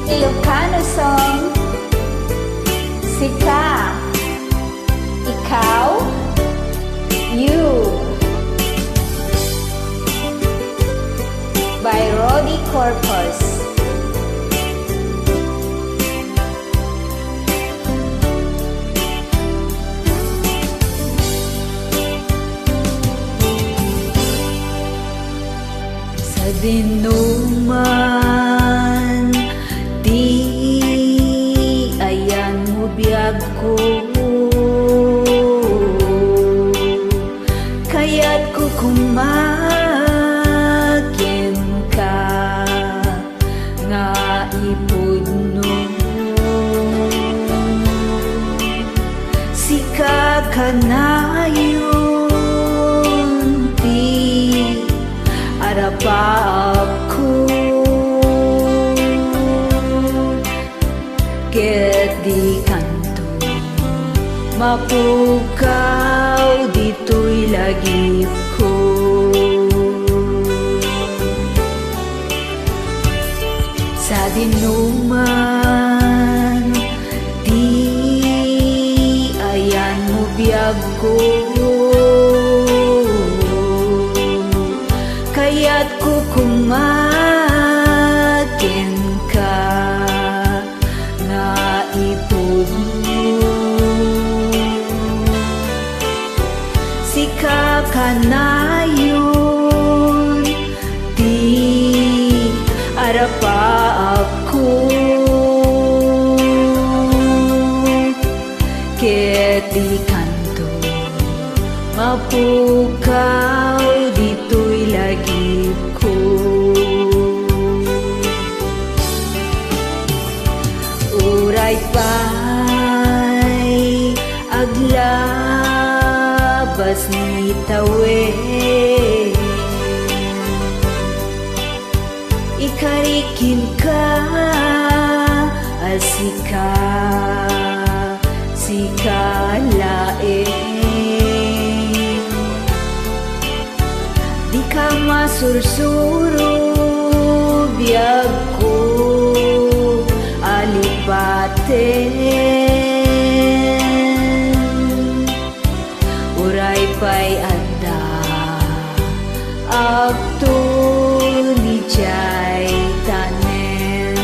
Ilocano song. Sika, ikaw, you, by Rodi Corpus. Sa dinuman di ayan mo biyag ko, kaya't ko kumakin ka nga ipudno. Sika kanayon di arapap ko, ket di kanto mapukaw dito'y lagip ko. Sa dinuman di ayan mo biyag ko, kaya't ko kumakin ka nga ipudno. Sika kanayon di arapa ako, ket di kanto mapukaw dito'y lagip ko. Uray pa'y aglabas ni tawe, ikarikin ka asika, sika lae. Di ka masursuro biyag ko alipaten, uray pa'y adda akto ni jay tanen.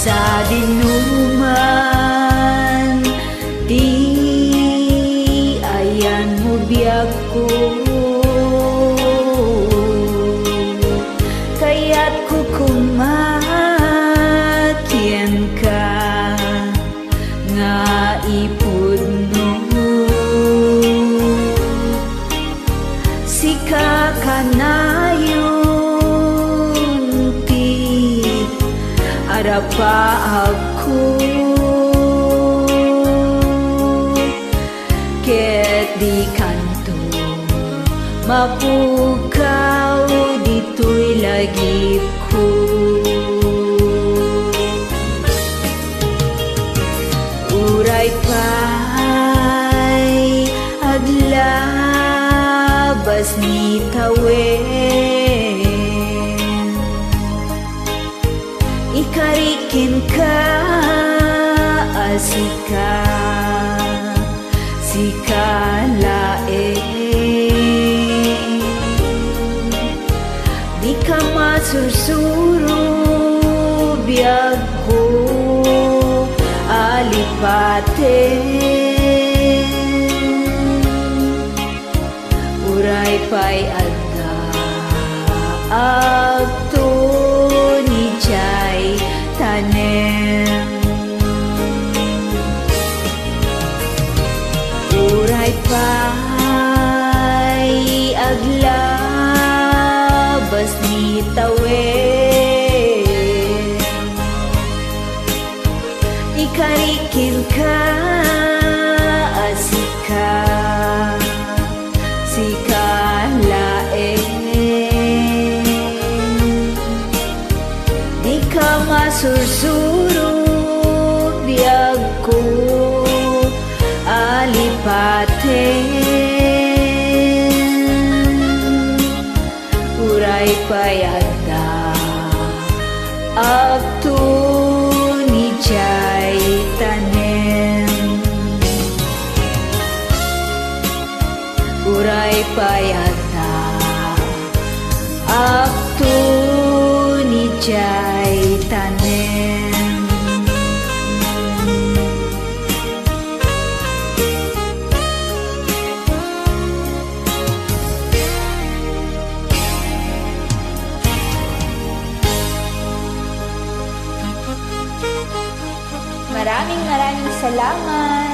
Sa dinuman di ayan mo biyag ko, kaya't ko kumakin ka nga ipudno. Sika kanayon ti arapa ako, ket di kanto mapukaw dito'y lagip ko. Uray pa'y aglabas ni tawen, ikarikin ka asika, sika lae. Di ka masursuro biyag ko alipaten, uray pay adda agto ni jay tanem. Uray pay aglabas ni tawen, ikarikil ka asika sikalaeng, di ka masursuro biyag ko alipaten. Uray payada agto ni jay tanem. Uray payada agto ni jay tanem. Maraming salamat.